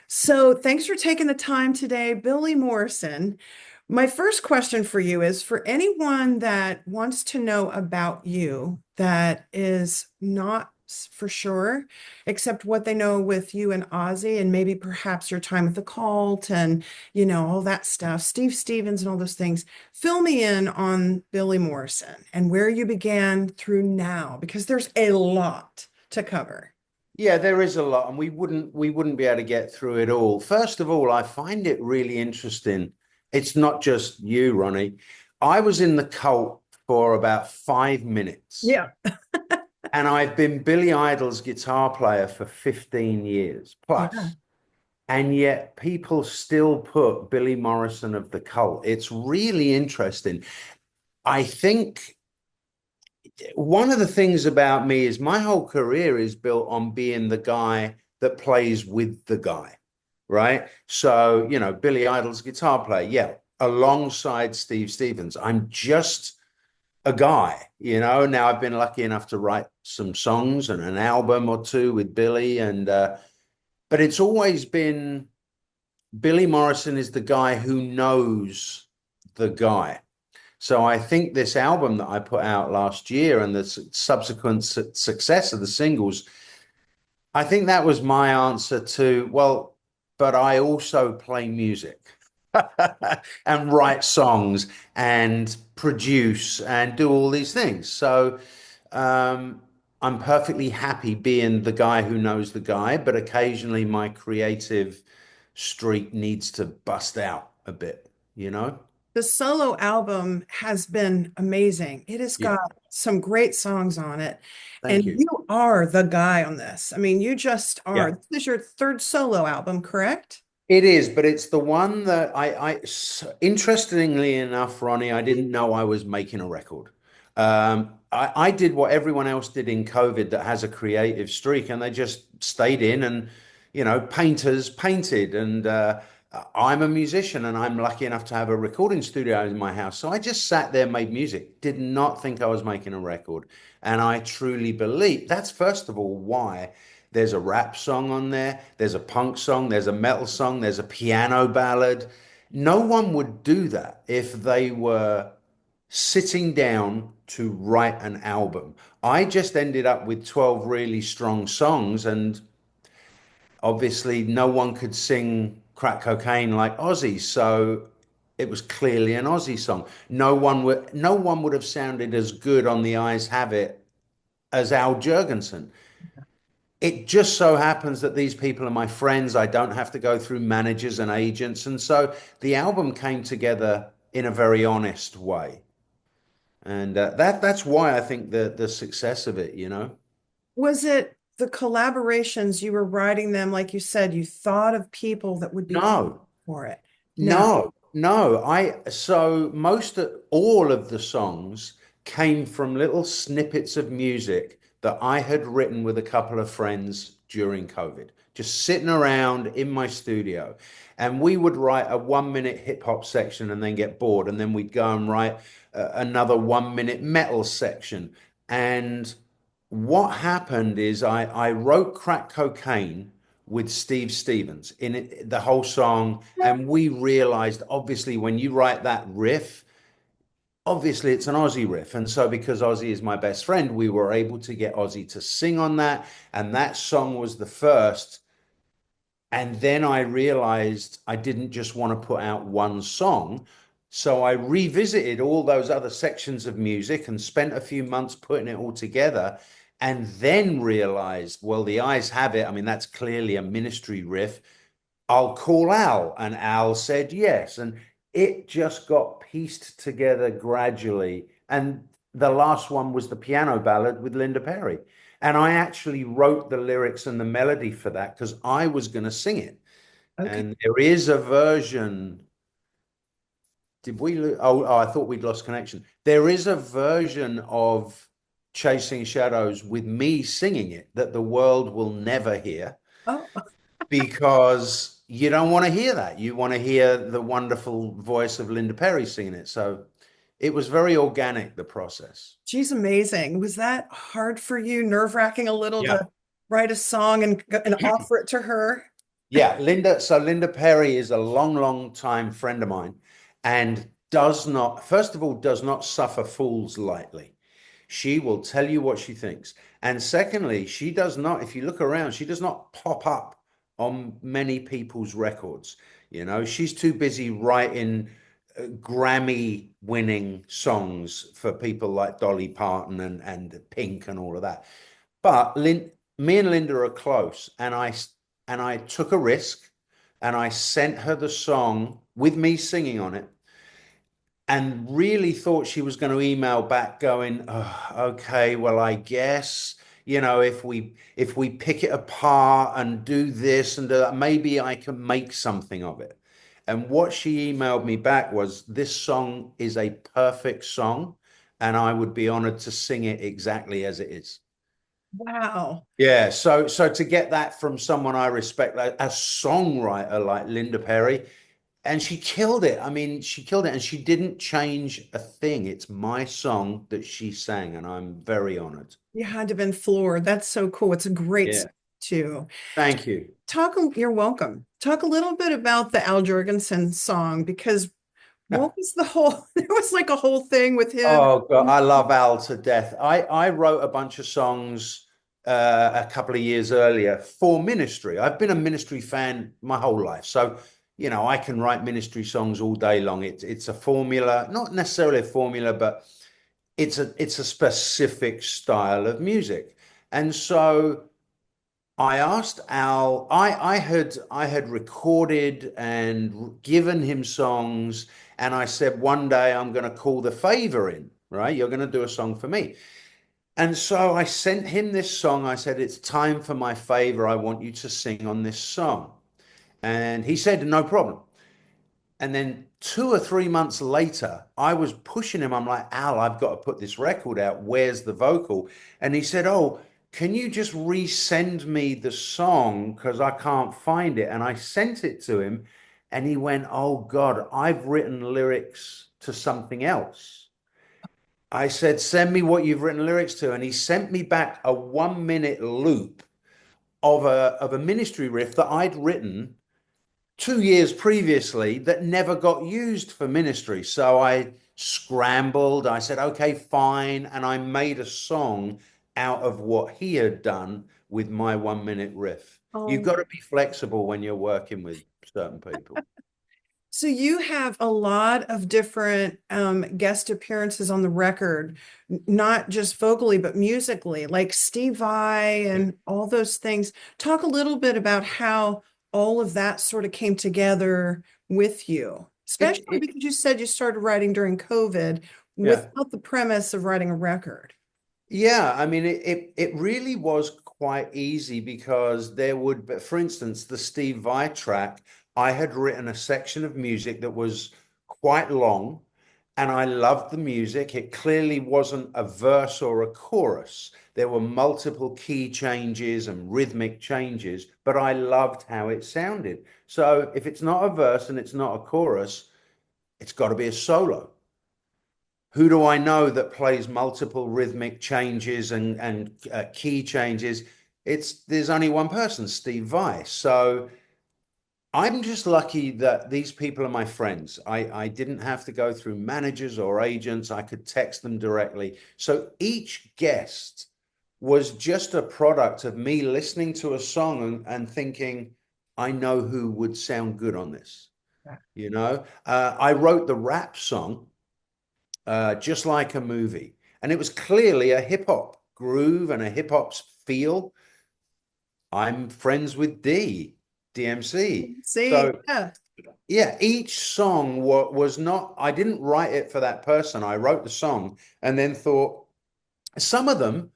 So thanks for taking the time today, Billy Morrison. My first question for you is for anyone that wants to know about you that is not for sure, except what they know with you and Ozzy and maybe perhaps your time with the cult and all that stuff, Steve Stevens and all those things. Fill me in on Billy Morrison and where you began through now, because there's a lot to cover. Yeah, there is a lot, and we wouldn't be able to get through it all. First of all, I find it really interesting. It's not just you, Ronnie. I was in the cult for about 5 minutes, Yeah. and I've been Billy Idol's guitar player for 15 years Yeah. plus. And yet people still put Billy Morrison of the cult. It's really interesting. I think one of the things about me is my whole career is built on being the guy that plays with the guy, right? So, Billy Idol's guitar player, yeah, alongside Steve Stevens. I'm just a guy, Now I've been lucky enough to write some songs and an album or two with Billy, and but it's always been Billy Morrison is the guy who knows the guy. So I think this album that I put out last year and the subsequent success of the singles, I think that was my answer to, well, but I also play music and write songs and produce and do all these things. So I'm perfectly happy being the guy who knows the guy, but occasionally my creative streak needs to bust out a bit, you know? The solo album has been amazing. It has Yeah. got some great songs on it. Thank And you. you are the guy on this. I mean, you just are. Yeah. This is your third solo album, correct? It is, but it's the one that interestingly enough, Ronnie, I didn't know I was making a record. I did what everyone else did in COVID that has a creative streak, and they just stayed in and, painters painted. And I'm a musician, and I'm lucky enough to have a recording studio in my house. So I just sat there, made music, did not think I was making a record. And I truly believe that's, first of all, why. There's a rap song on there, there's a punk song, there's a metal song, there's a piano ballad. No one would do that if they were sitting down to write an album. I just ended up with 12 really strong songs, and obviously no one could sing Crack Cocaine like Ozzy, so it was clearly an Ozzy song. No one would have sounded as good on The Eyes Have It as Al Jurgensen. It just so happens that these people are my friends. I don't have to go through managers and agents. And so the album came together in a very honest way. And that's why I think the success of it. Was it the collaborations you were writing them, like you said, you thought of people that would be No, for it? No. no. So all of the songs came from little snippets of music that I had written with a couple of friends during COVID, just sitting around in my studio. And we would write a 1 minute hip hop section and then get bored. And then we'd go and write another 1 minute metal section. And what happened is I wrote Crack Cocaine with Steve Stevens in it, the whole song. And we realized, obviously, when you write that riff, obviously it's an Ozzy riff. And so, because Ozzy is my best friend, we were able to get Ozzy to sing on that. And that song was the first. And then I realized I didn't just want to put out one song. So I revisited all those other sections of music and spent a few months putting it all together. And then realized, well, The Eyes Have It. I mean, that's clearly a Ministry riff. I'll call Al. And Al said yes. And it just got pieced together gradually. And the last one was the piano ballad with Linda Perry. And I actually wrote the lyrics and the melody for that because I was going to sing it. Okay. And there is a version. Did we lose? Oh, I thought we'd lost connection. There is a version of Chasing Shadows with me singing it that the world will never hear Oh, because you don't want to hear that. You want to hear the wonderful voice of Linda Perry singing it. So it was very organic, the process. she's amazing. Was that hard for you, nerve-wracking a little Yeah. to write a song and offer it to her? Yeah, Linda. So Linda Perry is a long, long time friend of mine and does not, first of all, does not suffer fools lightly. She will tell you what she thinks. And secondly, she does not, if you look around, she does not pop up on many people's records. You know, she's too busy writing Grammy winning songs for people like Dolly Parton and Pink and all of that. But me and Linda are close, and I took a risk, and I sent her the song with me singing on it, and really thought she was going to email back going, oh, okay, well, I guess, you know, if we pick it apart and do this and do that, maybe I can make something of it. And what she emailed me back was, this song is a perfect song, and I would be honored to sing it exactly as it is. Wow. Yeah, so to get that from someone I respect, like a songwriter like Linda Perry, and she killed it. I mean, she killed it, and she didn't change a thing. It's my song that she sang, and I'm very honored. You had to have been floored. That's so cool. It's a great Yeah, song too. thank you. You're welcome. Talk a little bit about the Al Jurgensen song because what was the whole, there was like a whole thing with him. Oh God, I love Al to death. I wrote a bunch of songs a couple of years earlier for ministry. I've been a ministry fan my whole life, so you know I can write ministry songs all day long. It's a formula, not necessarily a formula, but it's a specific style of music. And so I asked Al, I had recorded and given him songs, and I said, one day I'm going to call the favor in, right? You're going to do a song for me. And so I sent him this song. I said, it's time for my favor. I want you to sing on this song. And he said, no problem. And then 2 or 3 months later, I was pushing him. I'm like, Al, I've got to put this record out. Where's the vocal? And he said, oh, can you just resend me the song? Because I can't find it. And I sent it to him. And he went, oh, God, I've written lyrics to something else. I said, send me what you've written lyrics to. And he sent me back a 1 minute loop of a ministry riff that I'd written 2 years previously that never got used for ministry. So I scrambled. I said, okay, fine. And I made a song out of what he had done with my 1 minute riff. You've Oh, got to be flexible when you're working with certain people. so you have a lot of different guest appearances on the record, not just vocally, but musically, like Steve Vai Yeah. and all those things. Talk a little bit about how all of that sort of came together with you, It, especially it, because you said you started writing during COVID yeah. without the premise of writing a record. Yeah, I mean, it really was quite easy because there would, but for instance, the Steve Vai track, I had written a section of music that was quite long, and I loved the music. It clearly wasn't a verse or a chorus. There were multiple key changes and rhythmic changes, but I loved how it sounded. So if it's not a verse and it's not a chorus, it's got to be a solo. Who do I know that plays multiple rhythmic changes and key changes? It's there's only one person, Steve Vai. So I'm just lucky that these people are my friends. I didn't have to go through managers or agents. I could text them directly. So each guest was just a product of me listening to a song and thinking, I know who would sound good on this. You know, I wrote the rap song just like a movie. And it was clearly a hip hop groove and a hip hop feel. I'm friends with DMC. See, So, yeah. yeah, each song was not, I didn't write it for that person. I wrote the song and then thought, some of them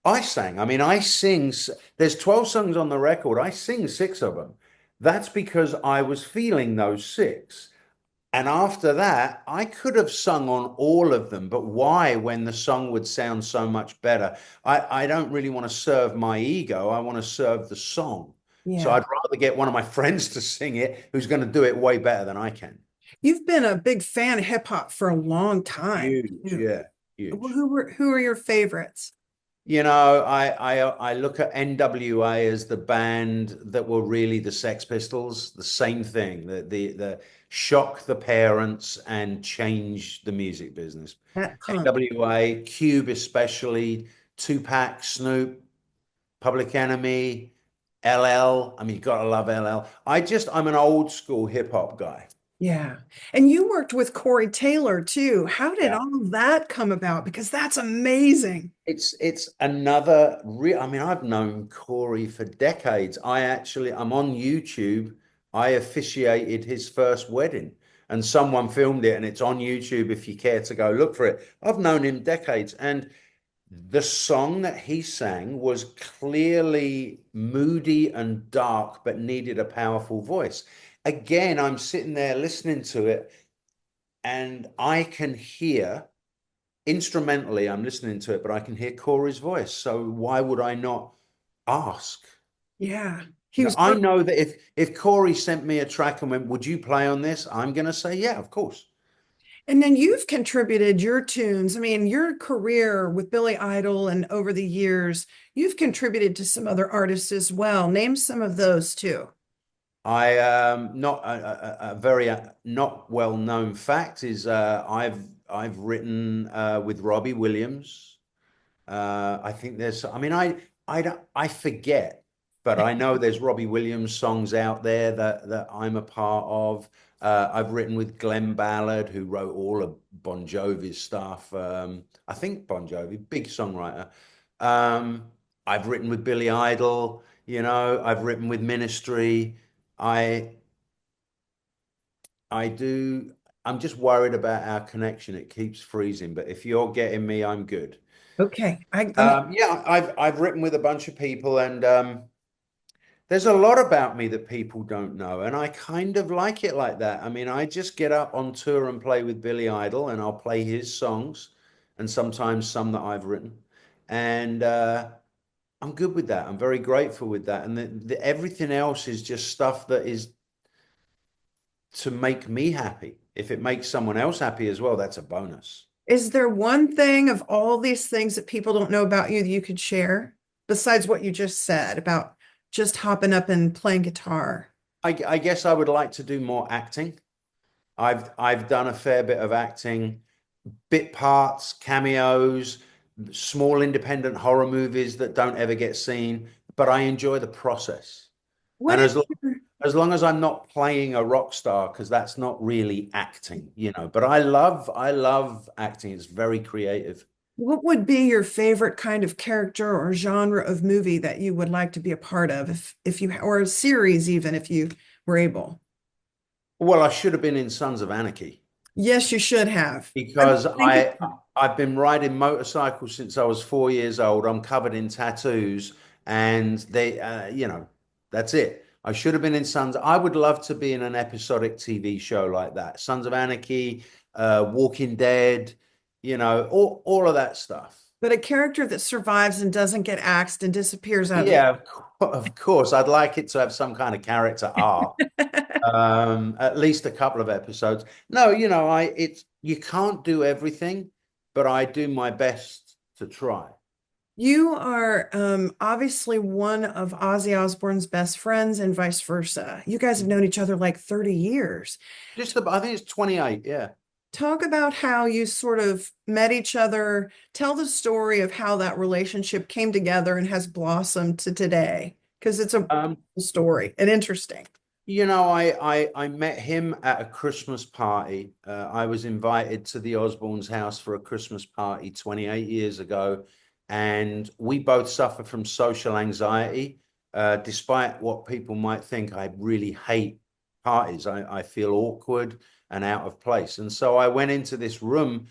I sang. I mean, there's 12 songs on the record. I sing six of them. That's because I was feeling those six. And after that, I could have sung on all of them, but why when the song would sound so much better? I don't really want to serve my ego. I want to serve the song. So Yeah. I'd rather get one of my friends to sing it who's going to do it way better than I can. You've been a big fan of hip hop for a long time, Huge, too. yeah, huge. Who are your favorites? I look at NWA as the band that were really the Sex Pistols, the same thing, the shock the parents and change the music business. That punk. NWA, Cube especially, Tupac, Snoop, Public Enemy, LL. I mean, you gotta love LL. I'm an old school hip hop guy. Yeah. And you worked with Corey Taylor too. How did Yeah. all of that come about? Because that's amazing. It's another real. I mean, I've known Corey for decades. I'm on YouTube. I officiated his first wedding, and someone filmed it, and it's on YouTube if you care to go look for it. I've known him decades, and the song that he sang was clearly moody and dark, but needed a powerful voice. Again, I'm sitting there listening to it, and I can hear instrumentally, I'm listening to it, but I can hear Corey's voice. So why would I not ask? Yeah. He You know, was I perfect. know that if Corey sent me a track and went, "Would you play on this?" I'm gonna say, "Yeah, of course." And then you've contributed your tunes. I mean, your career with Billy Idol and over the years, you've contributed to some other artists as well. Name some of those too. I not a very not well known fact is I've written with Robbie Williams. I think I mean, I forget, but I know there's Robbie Williams songs out there that I'm a part of. I've written with Glenn Ballard, who wrote all of Bon Jovi's stuff. I think Bon Jovi, big songwriter. I've written with Billy Idol, I've written with Ministry. I, I do. I'm just worried about our connection. It keeps freezing, but if you're getting me, I'm good. Okay. I'm Yeah, I've written with a bunch of people, and there's a lot about me that people don't know, and I kind of like it like that. I mean, I just get up on tour and play with Billy Idol, and I'll play his songs, and sometimes some that I've written, and I'm good with that. I'm very grateful with that, and everything else is just stuff that is to make me happy. If it makes someone else happy as well, that's a bonus. Is there one thing of all these things that people don't know about you that you could share besides what you just said about just hopping up and playing guitar? I guess I would like to do more acting. I've done a fair bit of acting, bit parts, cameos, small independent horror movies that don't ever get seen, but I enjoy the process. What And is your, as long as I'm not playing a rock star, because that's not really acting. But I love acting. It's very creative. what would be your favorite kind of character or genre of movie that you would like to be a part of if you or a series even if you were able? Well, I should have been in Sons of Anarchy. Yes, you should have. I was Because thinking, I've been riding motorcycles since I was 4 years old. I'm covered in tattoos, and that's it. I should have been in Sons. I would love to be in an episodic TV show like that. Sons of Anarchy, Walking Dead, all of that stuff. but a character that survives and doesn't get axed and disappears out of the Yeah, of course. I'd like it to have some kind of character arc. At least a couple of episodes. No, you can't do everything, but I do my best to try. You are obviously one of Ozzy Osbourne's best friends and vice versa. You guys have known each other like 30 years. I think it's 28, yeah. Talk about how you sort of met each other. Tell the story of how that relationship came together and has blossomed to today, because it's a Um, story and interesting. I met him at a Christmas party. I was invited to the Osbournes' house for a Christmas party 28 years ago, and we both suffer from social anxiety. Despite what people might think, I really hate parties. I feel awkward and out of place. And so I went into this room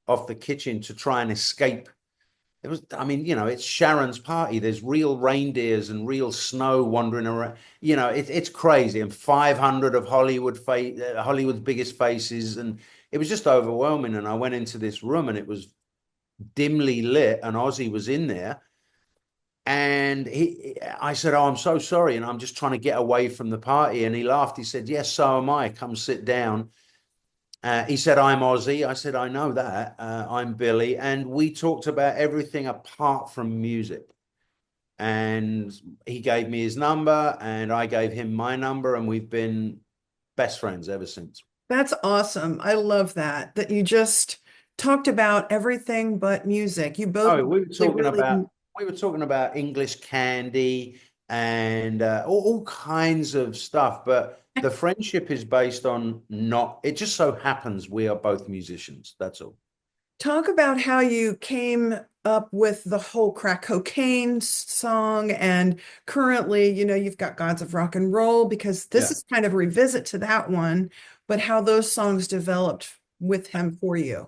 off the kitchen to try and escape. I mean, it's Sharon's party. There's real reindeers and real snow wandering around. It's crazy. And 500 of Hollywood's biggest faces. And it was just overwhelming. And I went into this room and it was dimly lit and Ozzy was in there. And I said, "Oh, I'm so sorry. And I'm just trying to get away from the party." And he laughed. He said, "Yes, so am I. Come sit down." He said, I'm Ozzy. I said, I know that. I'm Billy. And we talked about everything apart from music. And he gave me his number and I gave him my number. And we've been best friends ever since. That's awesome. I love that, that you just talked about everything but music. You both Oh, really, we were talking about English candy and all kinds of stuff. But the friendship is based on not, it just so happens we are both musicians. That's all. talk about how you came up with the whole crack cocaine song. And currently, you've got Gods of Rock and Roll, because this Yeah. is kind of a revisit to that one, but how those songs developed with him for you.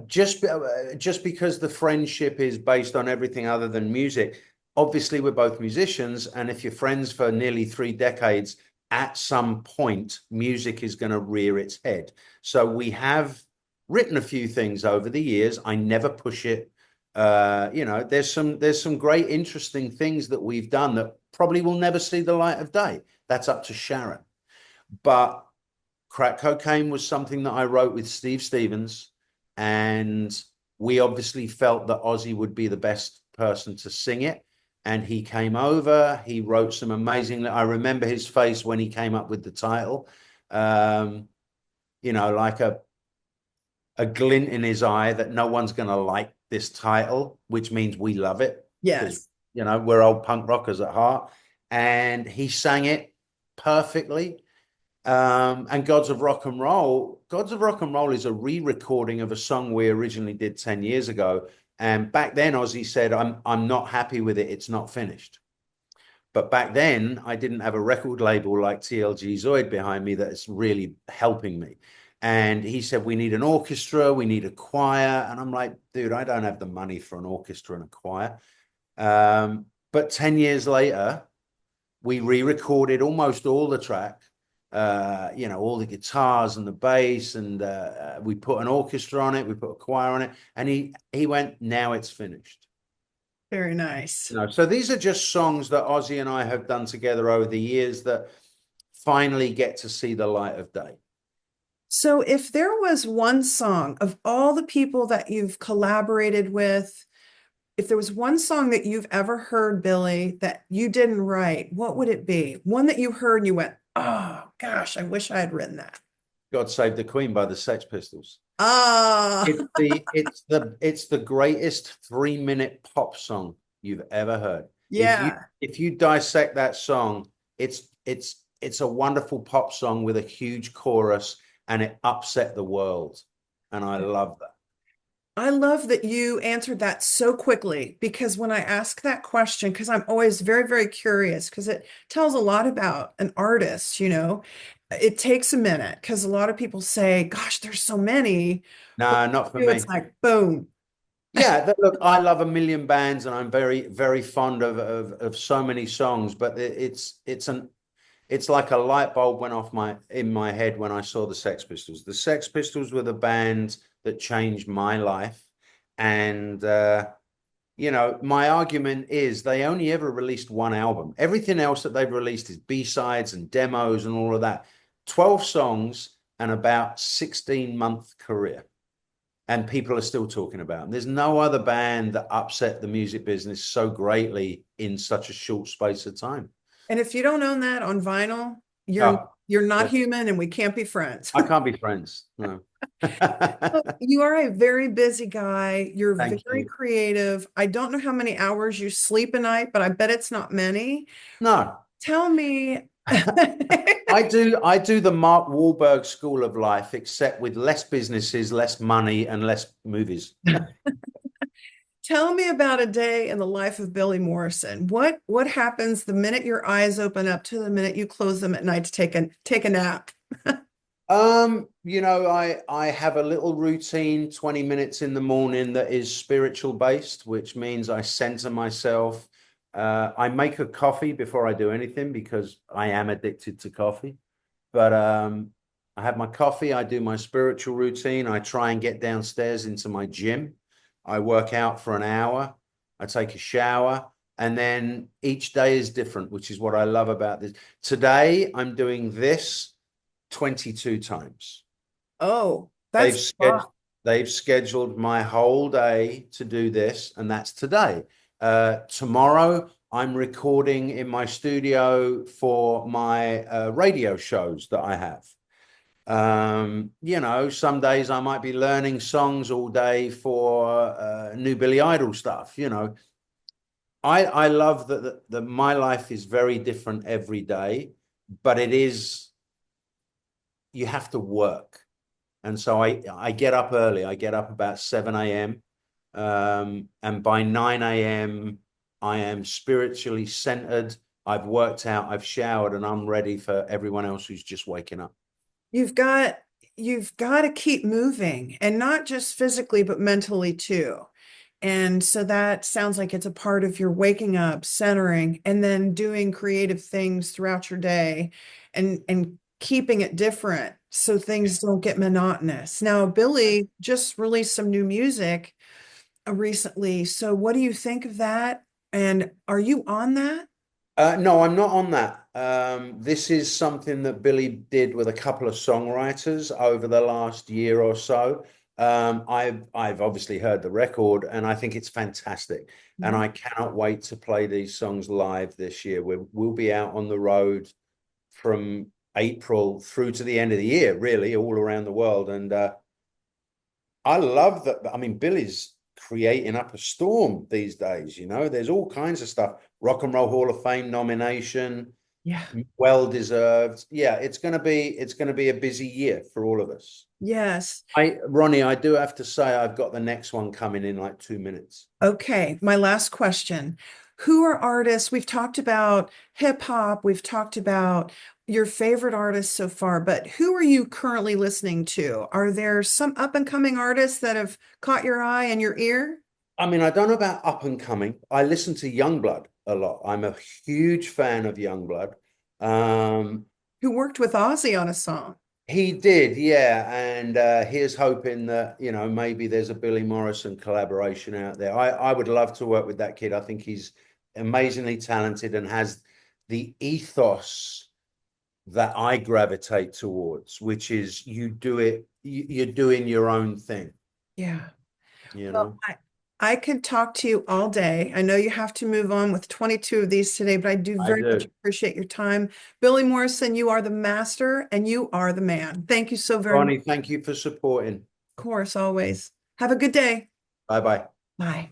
Just because the friendship is based on everything other than music. Obviously, we're both musicians, and if you're friends for nearly 3 decades, at some point, music is going to rear its head. So we have written a few things over the years. I never push it. There's some great, interesting things that we've done that probably will never see the light of day. That's up to Sharon. But Crack Cocaine was something that I wrote with Steve Stevens, and we obviously felt that Ozzy would be the best person to sing it. And he came over, he wrote some amazing. I remember his face when he came up with the title. Um, like a glint in his eye that no one's going to like this title, which means we love it because, Yes. we're old punk rockers at heart. And he sang it perfectly. And Gods of Rock and Roll is a re-recording of a song we originally did 10 years ago. And back then, Ozzy said, I'm not happy with it. It's not finished. But back then, I didn't have a record label like TLG Zoid behind me that's really helping me. And he said, we need an orchestra, we need a choir. And I'm like, dude, I don't have the money for an orchestra and a choir. But 10 years later, we re-recorded almost all the track, all the guitars and the bass, and we put an orchestra on it, we put a choir on it, and he went, now it's finished. Very nice. So these are just songs that Ozzy and I have done together over the years that finally get to see the light of day. So, if there was one song of all the people that you've collaborated with, if there was one song that you've ever heard, Billy, that you didn't write, what would it be? One that you heard and you went, oh gosh, I wish I had written that. God Save the Queen by the Sex Pistols. Ah, It's the greatest 3-minute pop song you've ever heard. If you yeah. if you dissect that song, it's a wonderful pop song with a huge chorus, and it upset the world. And I love that. I love that you answered that so quickly, because when I ask that question, because I'm always very, very curious, because it tells a lot about an artist. It takes a minute because a lot of people say, gosh, there's so many. But Nah, not for you, it's me. like, boom. Yeah, look, I love a million bands, and I'm very, very fond of so many songs. But it's like a light bulb went off in my head when I saw the Sex Pistols. The Sex Pistols were the band that changed my life, and my argument is they only ever released one album. Everything else that they've released is B-sides and demos and all of that. 12 songs and about 16-month career, and people are still talking about them. There's no other band that upset the music business so greatly in such a short space of time. And if you don't own that on vinyl, you're Oh, you're not yeah. human and we can't be friends. I can't be friends. No. You are a very busy guy. You're Thank very you. creative. I don't know how many hours you sleep a night, but I bet it's not many. No. Tell me, I do the Mark Wahlberg school of life, except with less businesses, less money, and less movies. tell me about a day in the life of Billy Morrison. What happens the minute your eyes open up to the minute you close them at night to take a nap? I have a little routine, 20 minutes in the morning that is spiritual based, which means I center myself. I make a coffee before I do anything because I am addicted to coffee. But I have my coffee, I do my spiritual routine, I try and get downstairs into my gym. I work out for an hour, I take a shower, and then each day is different, which is what I love about this. Today, I'm doing this 22 times. Oh, They've That's a sched lot. they've scheduled my whole day to do this, and that's today. Tomorrow, I'm recording in my studio for my radio shows that I have. Some days I might be learning songs all day for new Billy Idol stuff. I love that my life is very different every day, but it is you have to work. And so I get up early. I get up about 7 a.m. And by 9 a.m., I am spiritually centered. I've worked out, I've showered, and I'm ready for everyone else who's just waking up. You've got you've got to keep moving and not just physically but mentally too. And so that sounds like it's a part of your waking up, centering, and then doing creative things throughout your day and keeping it different so things don't get monotonous. Now, Billy just released some new music recently. So what do you think of that? And are you on that? No, I'm not on that. This is something that Billy did with a couple of songwriters over the last year or so. I've obviously heard the record, and I think it's fantastic. And Mhm. I cannot wait to play these songs live this year. We'll be out on the road from April through to the end of the year, really, all around the world. And I love that. I mean, Billy's creating up a storm these days. There's all kinds of stuff. Rock and Roll Hall of Fame nomination, Yeah. well deserved. Yeah, it's gonna be a busy year for all of us. Yes. Ronnie, I do have to say I've got the next one coming in like 2 minutes. Okay, my last question. Who are artists? We've talked about hip hop, we've talked about your favorite artists so far, but who are you currently listening to? Are there some up and coming artists that have caught your eye and your ear? I mean, I don't know about up and coming. I listen to Youngblood a lot. I'm a huge fan of Youngblood. Um, Who worked with Ozzy on a song? He did, yeah, and here's hoping that maybe there's a Billy Morrison collaboration out there. I would love to work with that kid. I think he's amazingly talented and has the ethos that I gravitate towards, which is you do it, you're doing your own thing, Yeah. you Well, know. I could talk to you all day. I know you have to move on with 22 of these today, but I do I very much do. appreciate your time. Billy Morrison, you are the master and you are the man. Thank you so very much. Ronnie, thank you for supporting. Of course, always. Have a good day. Bye bye. Bye.